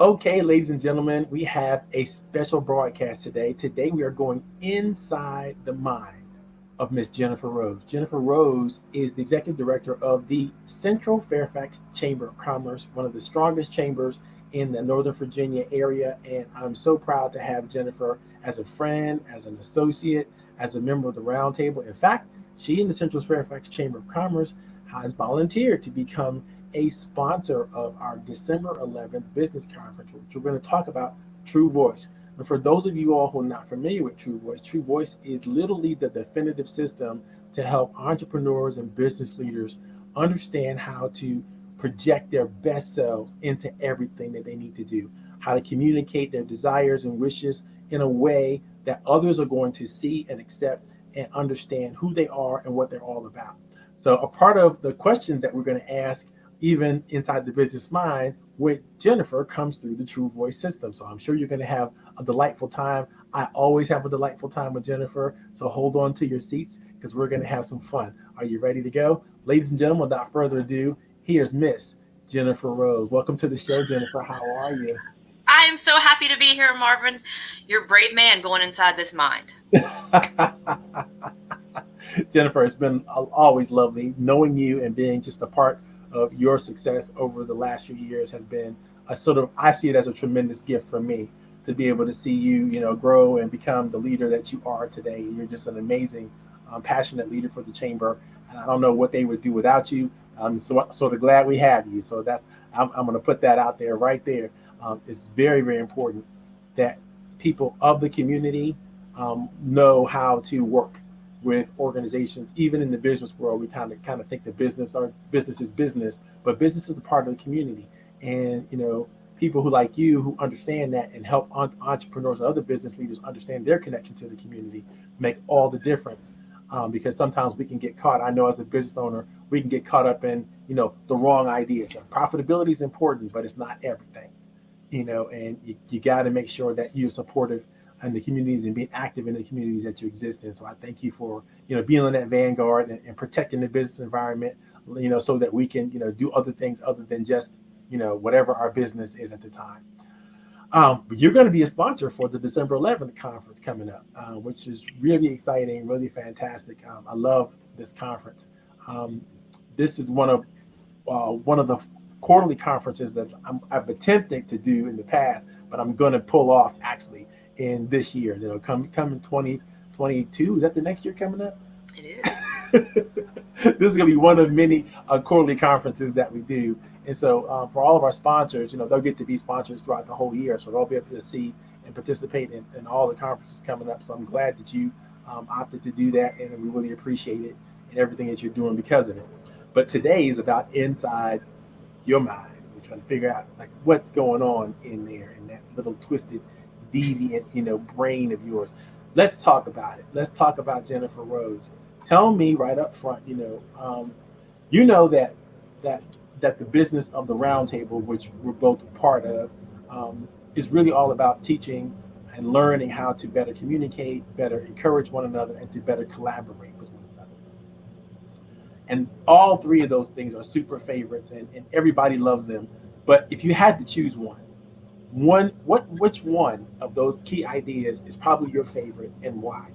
Okay, ladies and gentlemen, we have a special broadcast today. Today we are going inside the mind of Miss Jennifer Rose. Jennifer Rose is the executive director of the Central Fairfax Chamber of Commerce, one of the strongest chambers in the Northern Virginia area. And I'm so proud to have Jennifer as a friend, as an associate, as a member of the roundtable. In fact, she in the Central Fairfax Chamber of Commerce has volunteered to become a sponsor of our December 11th business conference, which we're going to talk about True Voice. And for those of you all who are not familiar with True Voice is literally the definitive system to help entrepreneurs and business leaders understand how to project their best selves into everything that they need to do, how to communicate their desires and wishes in a way that others are going to see and accept and understand who they are and what they're all about. So, a part of the questions that we're going to ask, even inside the business mind, with Jennifer comes through the True Voice system. So, I'm sure you're going to have a delightful time. I always have a delightful time with Jennifer. So, hold on to your seats because we're going to have some fun. Are you ready to go? Ladies and gentlemen, without further ado, here's Miss Jennifer Rose. Welcome to the show, Jennifer. How are you? I am so happy to be here, Marvin. You're a brave man going inside this mind. Jennifer, it's been always lovely knowing you and being just a part of your success over the last few years has been a sort of, I see it as a tremendous gift for me to be able to see you, grow and become the leader that you are today. You're just an amazing, passionate leader for the chamber. And I don't know what they would do without you. I'm sort of glad we have you. So I'm going to put that out there right there. It's very, very important that people of the community know how to work with organizations. Even in the business world, we kind of think that business is business, but business is a part of the community. And people who like you who understand that and help entrepreneurs and other business leaders understand their connection to the community make all the difference. Because sometimes we can get caught. I know as a business owner, we can get caught up in the wrong ideas. Profitability is important, but it's not everything. And you got to make sure that you're supportive in the communities and being active in the communities that you exist in. So I thank you for being on that vanguard and protecting the business environment, so that we can do other things other than just whatever our business is at the time. But you're going to be a sponsor for the December 11th conference coming up, which is really exciting, really fantastic. I love this conference. Um, this is one of the quarterly conferences that I've attempted to do in the past, but I'm going to pull off actually in this year. Come in 2022. Is that the next year coming up? It is. This is going to be one of many quarterly conferences that we do. And so for all of our sponsors, they'll get to be sponsors throughout the whole year. So they'll be able to see and participate in all the conferences coming up. So I'm glad that you opted to do that. And we really appreciate it and everything that you're doing because of it. But today is about inside your mind. We're trying to figure out like what's going on in there in that little twisted, deviant, brain of yours. Let's talk about it. Let's talk about Jennifer Rose. Tell me right up front, you know that that the business of the roundtable, which we're both a part of, is really all about teaching and learning how to better communicate, better encourage one another, and to better collaborate with one another. And all three of those things are super favorites, and everybody loves them. But if you had to choose which one of those key ideas is probably your favorite and why?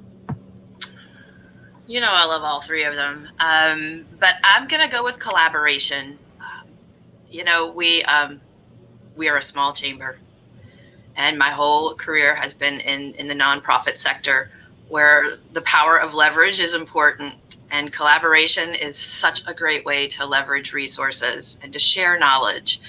You know I love all three of them, but I'm gonna go with collaboration. We are a small chamber, and my whole career has been in the nonprofit sector, where the power of leverage is important, and collaboration is such a great way to leverage resources and to share knowledge.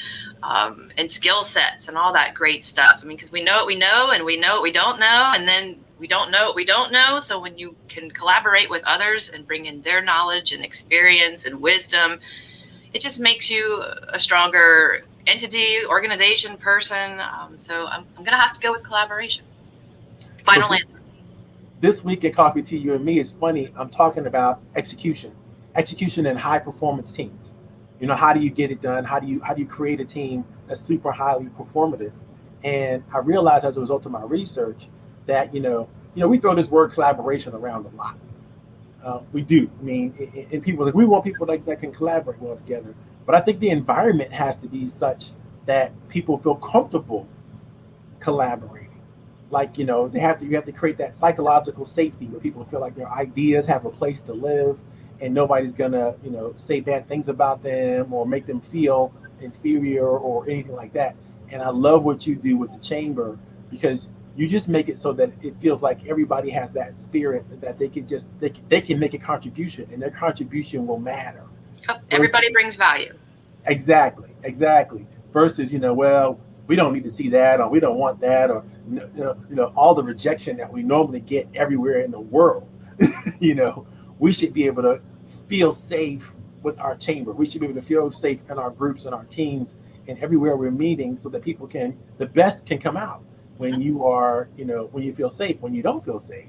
And skill sets and all that great stuff. I mean, because we know what we know and we know what we don't know, and then we don't know what we don't know. So when you can collaborate with others and bring in their knowledge and experience and wisdom, it just makes you a stronger entity, organization, person. So I'm going to have to go with collaboration. So Final answer. this week at Coffee Tea, you and me, is funny. I'm talking about execution in high performance teams. How do you get it done? How do you create a team that's super highly performative? And I realized as a result of my research that we throw this word collaboration around a lot. We do. I mean, and people like we want people that can collaborate well together. But I think the environment has to be such that people feel comfortable collaborating. Like, you have to create that psychological safety where people feel like their ideas have a place to live, and nobody's gonna, say bad things about them or make them feel inferior or anything like that. And I love what you do with the chamber, because you just make it so that it feels like everybody has that spirit that they can make a contribution, and their contribution will matter. Yep, Versus, everybody brings value. exactly. Versus, well, we don't need to see that, or we don't want that, or all the rejection that we normally get everywhere in the world. you know, we should be able to feel safe with our chamber. We should be able to feel safe in our groups and our teams and everywhere we're meeting, so that the best can come out when Mhm. you are, when you feel safe. When you don't feel safe,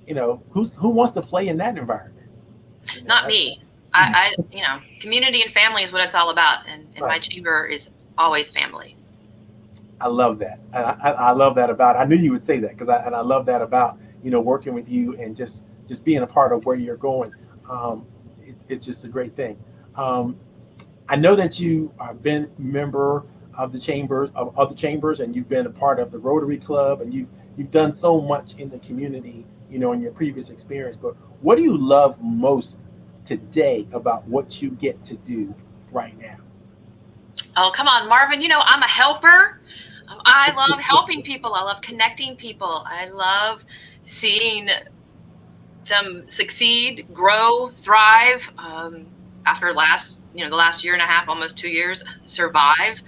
who wants to play in that environment? Not That's me. Community and family is what it's all about, and my right. chamber is always family. I love that. I love that about. I knew you would say that, I love that about working with you and just being a part of where you're going. It's just a great thing. Um, I know that you have been a member of the chambers, and you've been a part of the Rotary Club, and you've done so much in the community, in your previous experience. But what do you love most today about what you get to do right now? Oh, come on, Marvin. I'm a helper. I love helping people. I love connecting people. I love seeing them succeed, grow, thrive. After the last year and a half, almost 2 years, survive.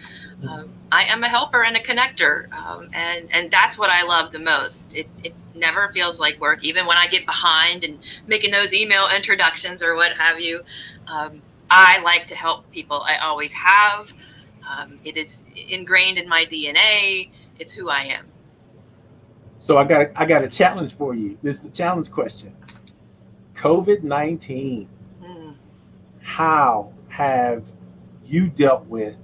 I am a helper and a connector, and that's what I love the most. It never feels like work, even when I get behind and making those email introductions or what have you. Um, I like to help people. I always have. It is ingrained in my DNA. It's who I am. So I got a challenge for you. This is the challenge question. COVID-19. Mm. How have you dealt with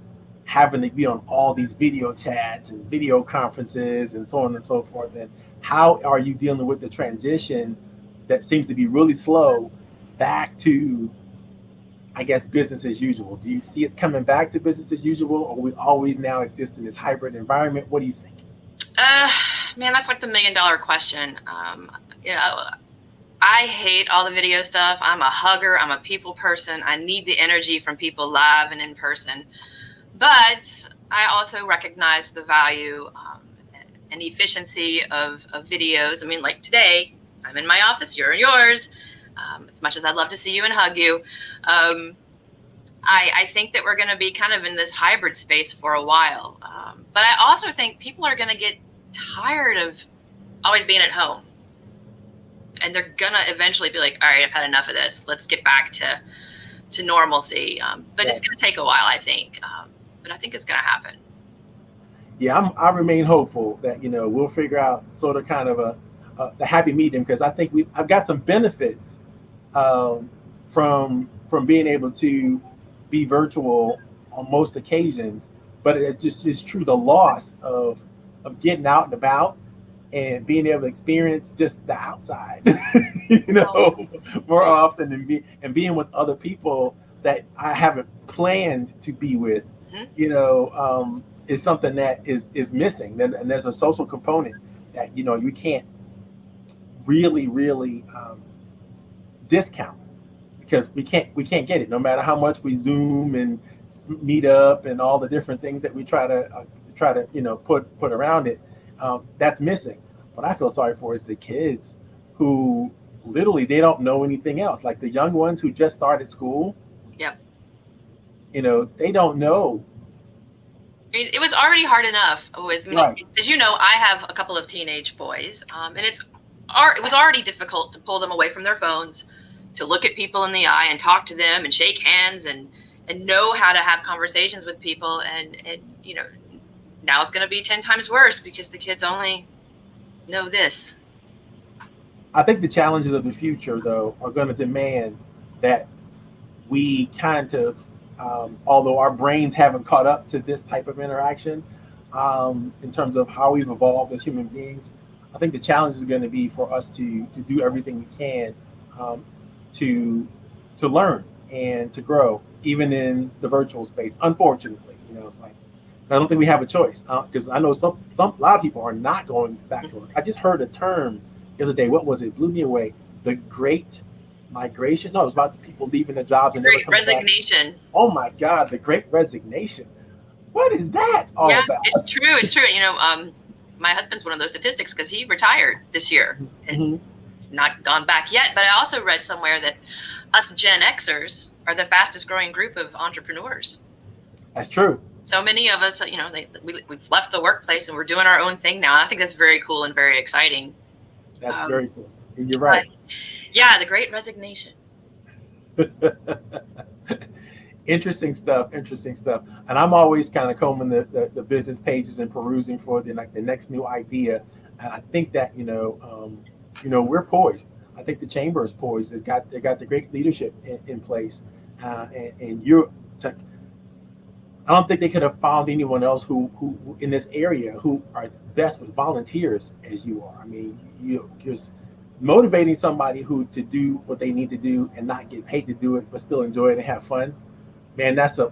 having to be on all these video chats and video conferences and so on and so forth? And how are you dealing with the transition that seems to be really slow back to, I guess, business as usual? Do you see it coming back to business as usual, or we always now exist in this hybrid environment? What do you think? Uh, Man, that's like the $1 million question. You know, I hate all the video stuff. I'm a hugger. I'm a people person. I need the energy from people live and in person. But I also recognize the value and efficiency of videos. I mean, like today, I'm in my office, you're in yours. As much as I'd love to see you and hug you, um, I think that we're going to be kind of in this hybrid space for a while. But I also think people are going to get tired of always being at home. And they're going to eventually be like, all right, I've had enough of this. Let's get back to normalcy. But it's Right. going to take a while, I think. But I think it's going to happen. Yeah, I remain hopeful that we'll figure out sort of kind of the happy medium, because I think I've got some benefits um, from being able to be virtual on most occasions, but it just is true, the loss of getting out and about and being able to experience just the outside, you Oh, know, more well, often, and being with other people that I haven't planned to be with, mhm. is something that is missing. And there's a social component that you can't really discount, because we can't get it no matter how much we Zoom and meet up and all the different things that we try to put around it. That's missing. What I feel sorry for is the kids who literally they don't know anything else. Like the young ones who just started school, Yep. they don't know. I mean, it was already hard enough with, Right. as you know, I have a couple of teenage boys, and it was already difficult to pull them away from their phones, to look at people in the eye and talk to them and shake hands and know how to have conversations with people. And now it's going to be 10 times worse because the kids only know this. I think the challenges of the future, though, are going to demand that we kind of, although our brains haven't caught up to this type of interaction, in terms of how we've evolved as human beings, I think the challenge is going to be for us to do everything we can, um, to to learn and to grow, even in the virtual space. Unfortunately, feels like. I don't think we have a choice because I know a lot of people are not going back to work. I just heard a term the other day. What was it? Blew me away. The Great Migration. No, it was about the people leaving their jobs and never Great coming back. resignation. Oh my God, the Great Resignation. What is that all Yeah, about? it's true. It's true. My husband's one of those statistics because he retired this year. Mm-hmm. It's not gone back yet, but I also read somewhere that us Gen Xers are the fastest growing group of entrepreneurs. That's true. So many of us, we've left the workplace and we're doing our own thing now. And I think that's very cool and very exciting. That's very cool. And you're right. Yeah, the Great Resignation. Interesting stuff. Interesting stuff. And I'm always kind of combing the business pages and perusing for the next new idea. And I think that we're poised. I think the chamber is poised. They got the great leadership in place, and you're. I don't think they could have found anyone else who in this area who are best with volunteers as you are. I mean, you're just motivating somebody who to do what they need to do and not get paid to do it, but still enjoy it and have fun. Man, that's the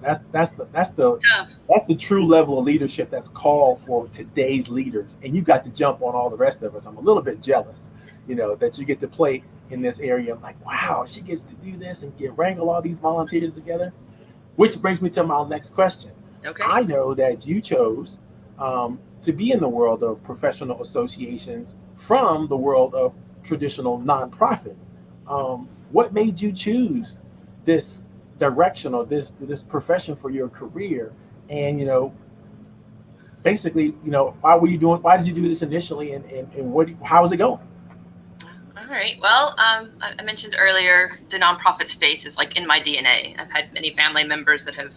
true level of leadership that's called for today's leaders. And you got to jump on all the rest of us. I'm a little bit jealous, that you get to play in this area. I'm like, wow, she gets to do this and wrangle all these volunteers together. Which brings me to my next question. Okay. I know that you chose to be in the world of professional associations from the world of traditional nonprofit. What made you choose this direction or this profession for your career? And basically, why did you do this initially, and how is it going? All right. Well, I mentioned earlier the nonprofit space is like in my DNA. I've had many family members that have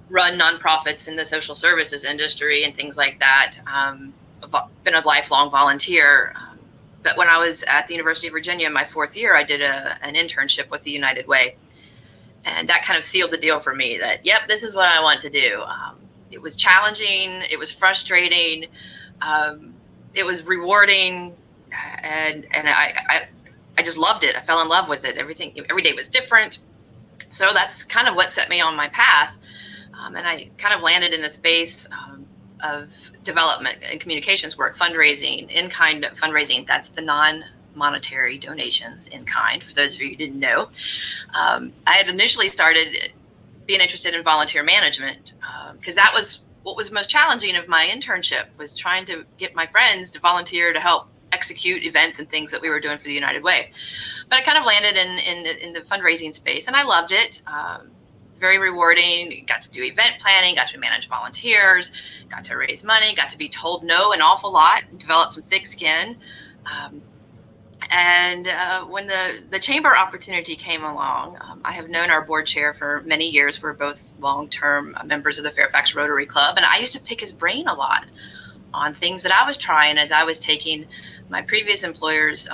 run nonprofits in the social services industry and things like that. I've been a lifelong volunteer. But when I was at the University of Virginia, my fourth year, I did an internship with the United Way. And that kind of sealed the deal for me that, yep, this is what I want to do. It was challenging. It was frustrating. It was rewarding. And I just loved it. I fell in love with it. Every day was different. So that's kind of what set me on my path. And I kind of landed in a space of development and communications work, fundraising, in-kind fundraising. That's the non-monetary donations in kind, for those of you who didn't know. I had initially started being interested in volunteer management because that was what was most challenging of my internship, was trying to get my friends to volunteer to help execute events and things that we were doing for the United Way. But I kind of landed in the fundraising space, and I loved it. Very rewarding. Got to do event planning, got to manage volunteers, got to raise money, got to be told no an awful lot, develop some thick skin. And when the chamber opportunity came along, I have known our board chair for many years. We're both long-term members of the Fairfax Rotary Club, and I used to pick his brain a lot on things that I was trying as I was taking my previous employer's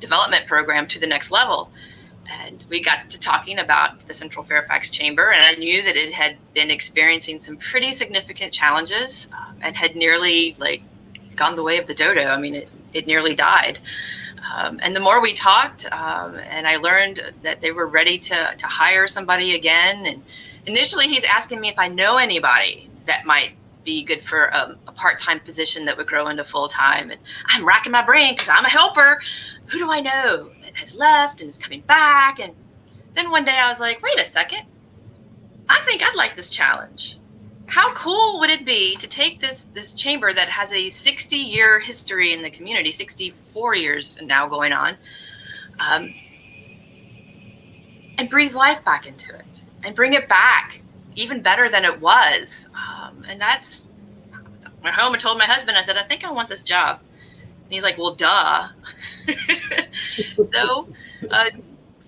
development program to the next level. And we got to talking about the Central Fairfax Chamber, and I knew that it had been experiencing some pretty significant challenges and had nearly gone the way of the dodo. I mean, it nearly died. And the more we talked, and I learned that they were ready to hire somebody again. And initially, he's asking me if I know anybody that might be good for a part-time position that would grow into full-time. And I'm racking my brain because I'm a helper. Who do I know that has left and is coming back? And then one day I was like, wait a second. I think I'd like this challenge. How cool would it be to take this chamber that has a 60-year history in the community, 64 years now going on, and breathe life back into it and bring it back even better than it was. And that's, I went home and told my husband, I said, I think I want this job. And he's like, well, duh. So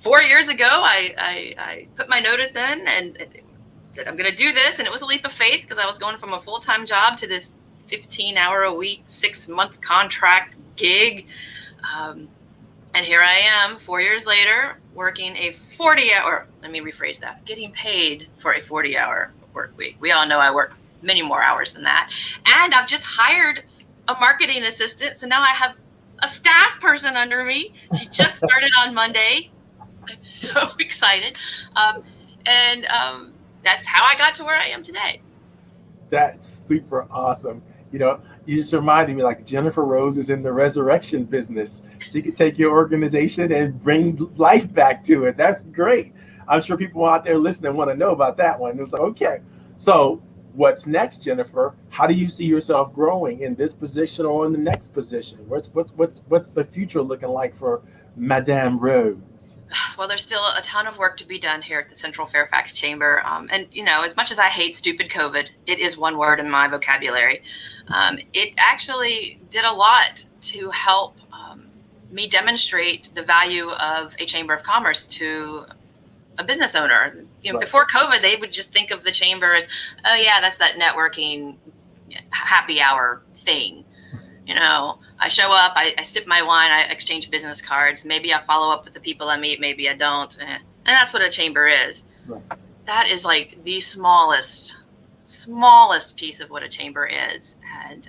4 years ago, I put my notice in and said, I'm going to do this. And it was a leap of faith because I was going from a full-time job to this 15-hour-a-week, 6-month contract gig. And here I am 4 years later working a 40-hour, let me rephrase that, getting paid for a 40-hour work week. We all know I work many more hours than that. And I've just hired a marketing assistant. So now I have a staff person under me. She just started on Monday. I'm so excited. And that's how I got to where I am today. That's super awesome. You know, you just reminded me like Jennifer Rose is in the resurrection business. She could take your organization and bring life back to it. That's great. I'm sure people out there listening want to know about that one. It's like, okay, so what's next, Jennifer? How do you see yourself growing in this position or in the next position? What's the future looking like for Madame Rose? Well, there's still a ton of work to be done here at the Central Fairfax Chamber. And, as much as I hate stupid COVID, it is one word in my vocabulary. It actually did a lot to help me demonstrate the value of a Chamber of Commerce to a business owner. Right. Before COVID, they would just think of the chamber as, oh, yeah, that's that networking happy hour thing. I show up, I sip my wine, I exchange business cards. Maybe I follow up with the people I meet, maybe I don't. And that's what a chamber is. Right. That is like the smallest piece of what a chamber is. And,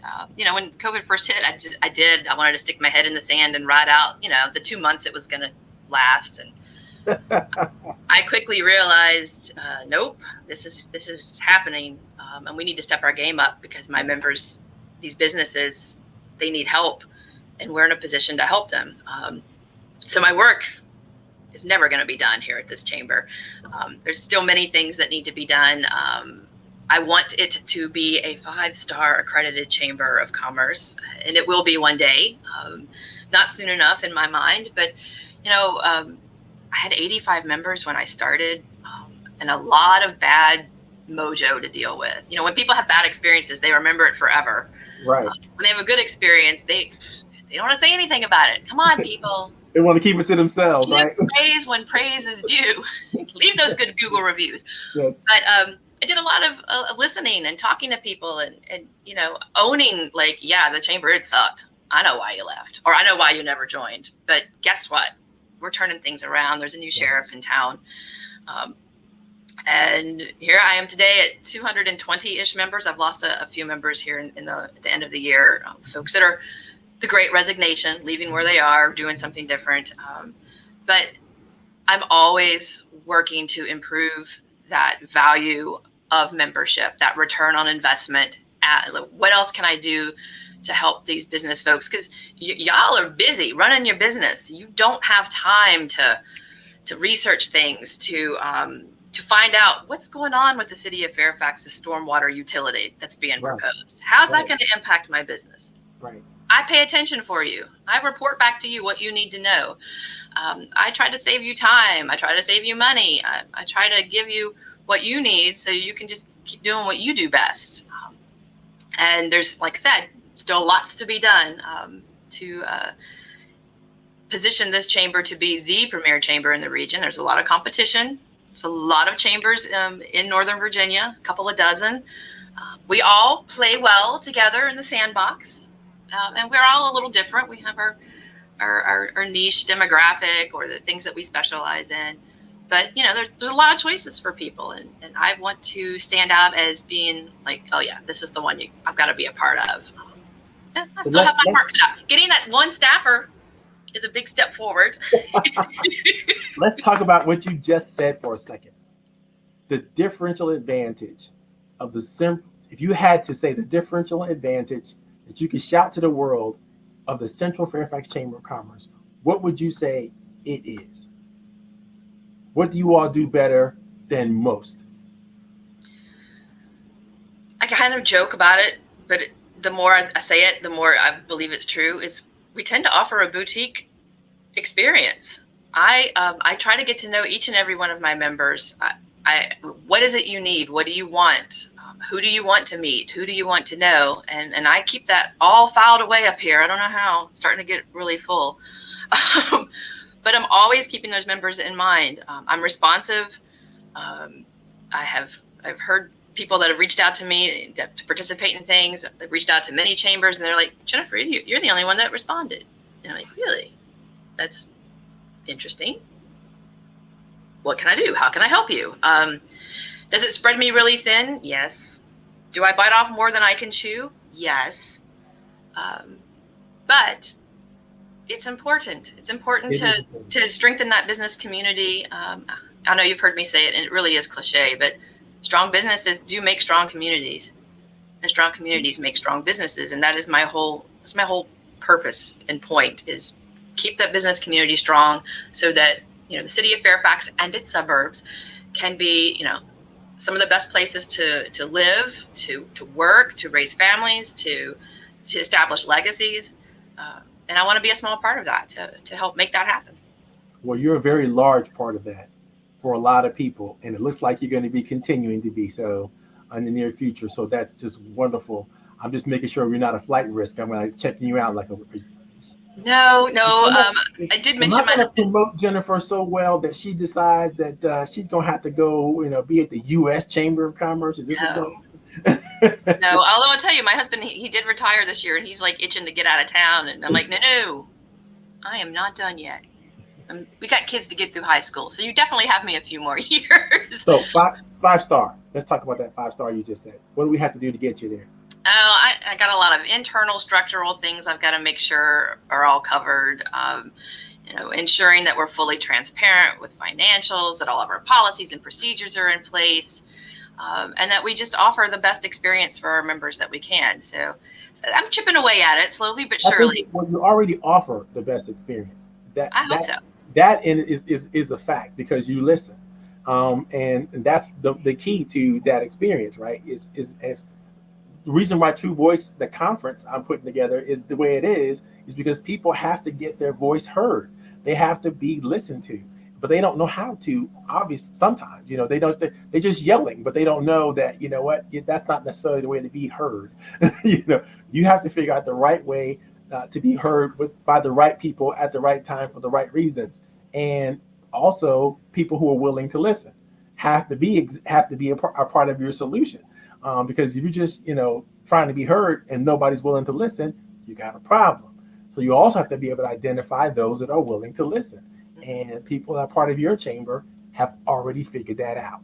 when COVID first hit, I wanted to stick my head in the sand and ride out, the 2 months it was going to last. And I quickly realized, nope, this is happening. And we need to step our game up because my members, these businesses, they need help, and we're in a position to help them. So my work is never going to be done here at this chamber. There's still many things that need to be done. I want it to be a 5-star accredited chamber of commerce, and it will be one day. Not soon enough in my mind, but I had 85 members when I started, and a lot of bad mojo to deal with. When people have bad experiences, they remember it forever. Right. When they have a good experience, they don't want to say anything about it. Come on, people. They want to keep it to themselves, right? Praise when praise is due. Leave those good Google reviews. Yes. But I did a lot of listening and talking to people and owning, like, yeah, the chamber, it sucked. I know why you left, or I know why you never joined. But guess what? We're turning things around. There's a new sheriff in town. And here I am today at 220-ish members. I've lost a few members here at the end of the year. Folks that are the Great Resignation, leaving where they are, doing something different. But I'm always working to improve that value of membership, that return on investment. What else can I do to help these business folks? Because y'all are busy running your business. You don't have time to research things, to find out what's going on with the city of Fairfax's stormwater utility that's being proposed. How's that going to impact my business? Right. I pay attention for you. I report back to you what you need to know. I try to save you time. I try to save you money. I try to give you what you need so you can just keep doing what you do best. And there's, like I said, still lots to be done to position this chamber to be the premier chamber in the region. There's a lot of competition. There's a lot of chambers in Northern Virginia, a couple of dozen. We all play well together in the sandbox, and we're all a little different. We have our niche demographic or the things that we specialize in. But, there's a lot of choices for people, and I want to stand out as being like, oh, yeah, this is the one I've got to be a part of. I still have my part cut out. Getting that one staffer is a big step forward. Let's talk about what you just said for a second. The differential advantage of if you had to say the differential advantage that you could shout to the world of the Central Fairfax Chamber of Commerce, what would you say it is? What do you all do better than most? I kind of joke about it, but the more I say it, the more I believe it's true, is we tend to offer a boutique experience. I try to get to know each and every one of my members. What is it you need? What do you want? Who do you want to meet? Who do you want to know? And I keep that all filed away up here. I don't know how. It's starting to get really full. But I'm always keeping those members in mind. I'm responsive. I've heard people that have reached out to me to participate in things. They've reached out to many chambers, and they're like, Jennifer, you're the only one that responded. And I'm like, really? That's interesting. What can I do? How can I help you? Does it spread me really thin? Yes. Do I bite off more than I can chew? Yes. But it's important. It's important to strengthen that business community. I know you've heard me say it, and it really is cliche, but strong businesses do make strong communities. and strong communities make strong businesses. And that's my whole purpose and point, is keep that business community strong so that, the city of Fairfax and its suburbs can be, some of the best places to live, to work, to raise families, to establish legacies. And I want to be a small part of that to help make that happen. Well, you're a very large part of that for a lot of people, and it looks like you're going to be continuing to be so in the near future. So that's just wonderful. I'm just making sure we're not a flight risk. I'm like checking you out like a. No. I did Am mention I my going to husband. promote Jennifer so well that she decides that she's going to have to go, be at the U.S. Chamber of Commerce? Is this what's No, going? no. Although I'll tell you, my husband, he did retire this year, and he's like itching to get out of town. And I'm like, no, I am not done yet. We got kids to get through high school, so you definitely have me a few more years. So five star. Let's talk about that 5 star you just said. What do we have to do to get you there? Oh, I got a lot of internal structural things I've got to make sure are all covered. Ensuring that we're fully transparent with financials, that all of our policies and procedures are in place, and that we just offer the best experience for our members that we can. So I'm chipping away at it slowly but I think surely. well, you already offer the best experience. That I hope that so. that is a fact because you listen, and that's the key to that experience, right? Is the reason why True Voice, the conference I'm putting together, is the way it is because people have to get their voice heard. They have to be listened to, but they don't know how to. Obviously, sometimes they don't. They're just yelling, but they don't know that what that's not necessarily the way to be heard. You have to figure out the right way to be heard by the right people at the right time for the right reasons, and also people who are willing to listen have to be a part of your solution. Because if you're just trying to be heard and nobody's willing to listen, you got a problem. So you also have to be able to identify those that are willing to listen, and people that are part of your chamber have already figured that out.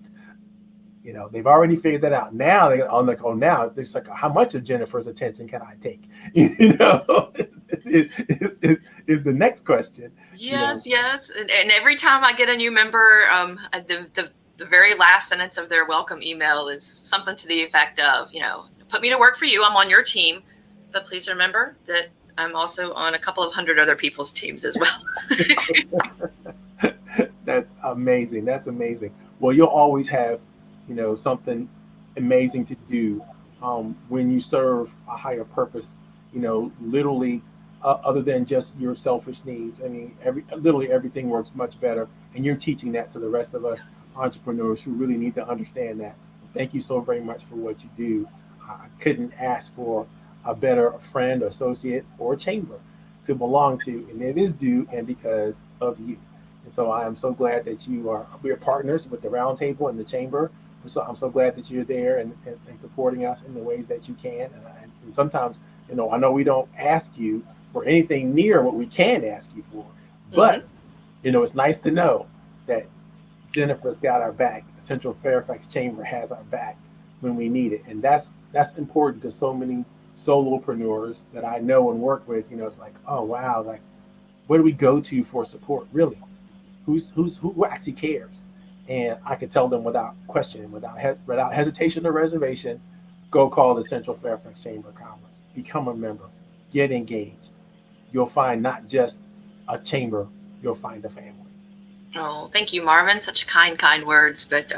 They've already figured that out. Now they're on like, oh, now it's just like, how much of Jennifer's attention can I take? Is the next question. Yes. And every time I get a new member, the very last sentence of their welcome email is something to the effect of, put me to work for you. I'm on your team, but please remember that I'm also on a couple of hundred other people's teams as well. That's amazing. That's amazing. Well, you'll always have, something amazing to do when you serve a higher purpose. Literally, other than just your selfish needs. I mean, literally everything works much better, and you're teaching that to the rest of us entrepreneurs who really need to understand that. Thank you so very much for what you do. I couldn't ask for a better friend, associate, or chamber to belong to, and it is due and because of you. And so I am so glad that we are partners with the roundtable and the chamber. So I'm so glad that you're there and supporting us in the ways that you can. And sometimes, I know we don't ask you for anything near what we can ask you for, but Mm-hmm. it's nice to know that Jennifer's got our back. Central Fairfax Chamber has our back when we need it, and that's important to so many solopreneurs that I know and work with. It's like, oh wow, like where do we go to for support? Really, who actually cares? And I can tell them without question, without hesitation or reservation, go call the Central Fairfax Chamber of Commerce, become a member, get engaged. You'll find not just a chamber, you'll find a family. Oh, thank you, Marvin. Such kind words. But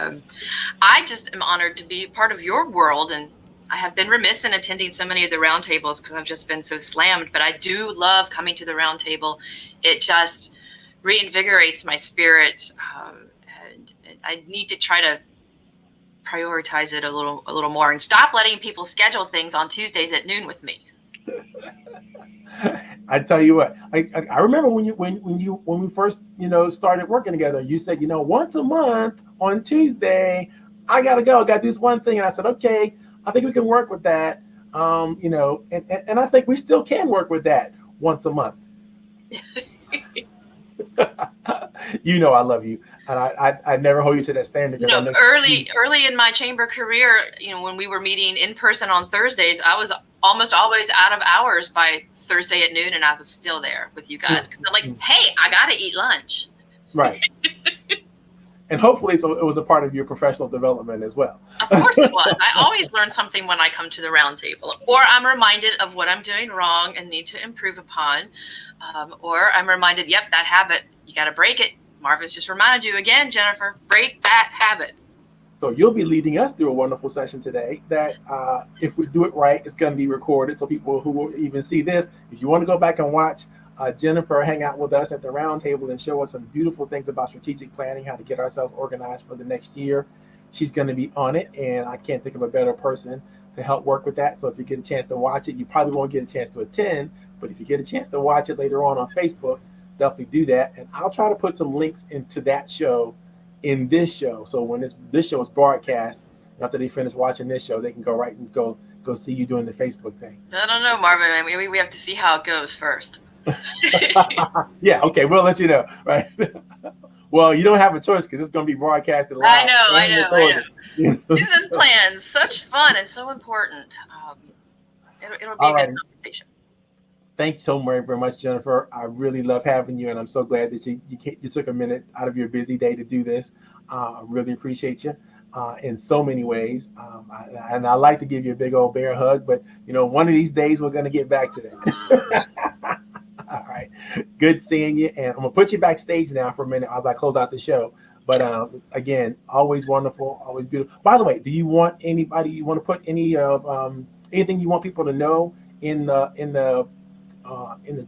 I just am honored to be part of your world. And I have been remiss in attending so many of the roundtables because I've just been so slammed. But I do love coming to the roundtable. It just reinvigorates my spirit. And I need to try to prioritize it a little more and stop letting people schedule things on Tuesdays at noon with me. I tell you what, I remember when we first started working together. You said once a month on Tuesday, I gotta go. I gotta do this one thing, and I said okay. I think we can work with that. And I think we still can work with that once a month. I love you, and I never hold you to that standard. Early in my chamber career, when we were meeting in person on Thursdays, I was almost always out of hours by Thursday at noon, and I was still there with you guys because I'm like, hey, I gotta eat lunch. Right. And hopefully it was a part of your professional development as well. Of course it was. I always learn something when I come to the round table, or I'm reminded of what I'm doing wrong and need to improve upon, or I'm reminded, yep, that habit, you got to break it. Marvin's just reminded you again, Jennifer, break that habit. So you'll be leading us through a wonderful session today that if we do it right, it's going to be recorded. So people who will even see this, if you want to go back and watch Jennifer hang out with us at the round table and show us some beautiful things about strategic planning, how to get ourselves organized for the next year, she's going to be on it. And I can't think of a better person to help work with that. So if you get a chance to watch it, you probably won't get a chance to attend. But if you get a chance to watch it later on Facebook, definitely do that. And I'll try to put some links into that show in this show. So when this show is broadcast, after they finish watching this show, they can go right and go see you doing the Facebook thing. I don't know, Marvin. I mean, we have to see how it goes first. Yeah, okay, we'll let you know, right? Well, you don't have a choice because it's going to be broadcasted live. I know. Business plans, such fun and so important. It'll be a good conversation. Thanks so very much, Jennifer. I really love having you, and I'm so glad that you took a minute out of your busy day to do this. I really appreciate you in so many ways. And I like to give you a big old bear hug, but one of these days we're going to get back to that. All right. Good seeing you. And I'm going to put you backstage now for a minute as I close out the show. But again, always wonderful, always beautiful. By the way, do you want to put any of anything you want people to know in the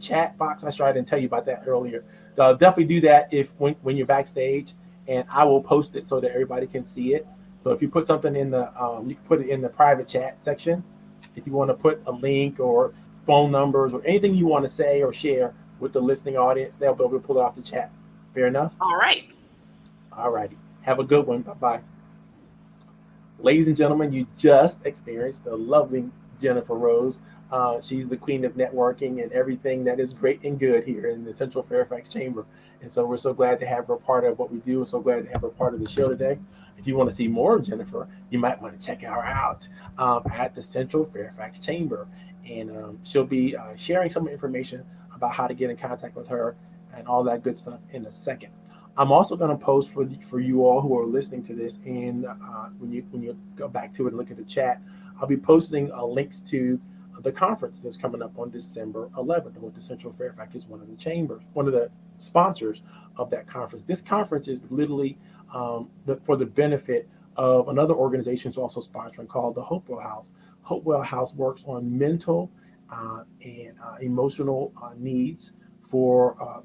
chat box? I tried to tell you about that earlier. So definitely do that when you're backstage, and I will post it so that everybody can see it. So if you put something in you can put it in the private chat section. If you want to put a link or phone numbers or anything you want to say or share with the listening audience, they'll be able to pull it off the chat. Fair enough? All right. All righty. Have a good one. Bye-bye. Ladies and gentlemen, you just experienced the lovely Jennifer Rose. She's the queen of networking and everything that is great and good here in the Central Fairfax Chamber. And so we're so glad to have her part of what we do. We're so glad to have her part of the show today. If you want to see more of Jennifer, you might want to check her out at the Central Fairfax Chamber. And she'll be sharing some information about how to get in contact with her and all that good stuff in a second. I'm also going to post for you all who are listening to this, and when you go back to it and look at the chat, I'll be posting links to the conference that's coming up on December 11th with the Central Fairfax is one of the sponsors of that conference. This conference is literally for the benefit of another organization who's also sponsoring called the Hopewell House. Hopewell House works on mental and emotional needs for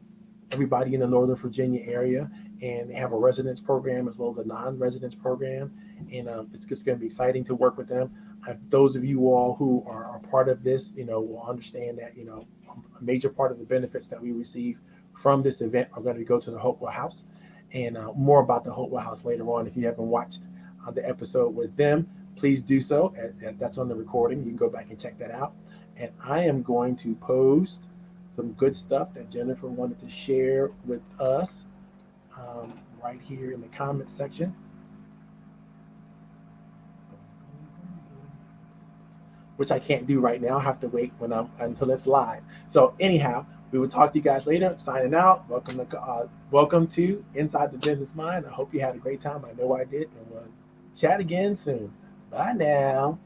everybody in the Northern Virginia area, and they have a residence program as well as a non-residence program, and it's just going to be exciting to work with them. Those of you all who are part of this, will understand that a major part of the benefits that we receive from this event are going to go to the Hopewell House, and more about the Hopewell House later on. If you haven't watched the episode with them, please do so. That's on the recording. You can go back and check that out. And I am going to post some good stuff that Jennifer wanted to share with us right here in the comment section, which I can't do right now. I have to wait until it's live. So anyhow, we will talk to you guys later. Signing out. Welcome to Inside the Business Mind. I hope you had a great time. I know I did, and we'll chat again soon. Bye now.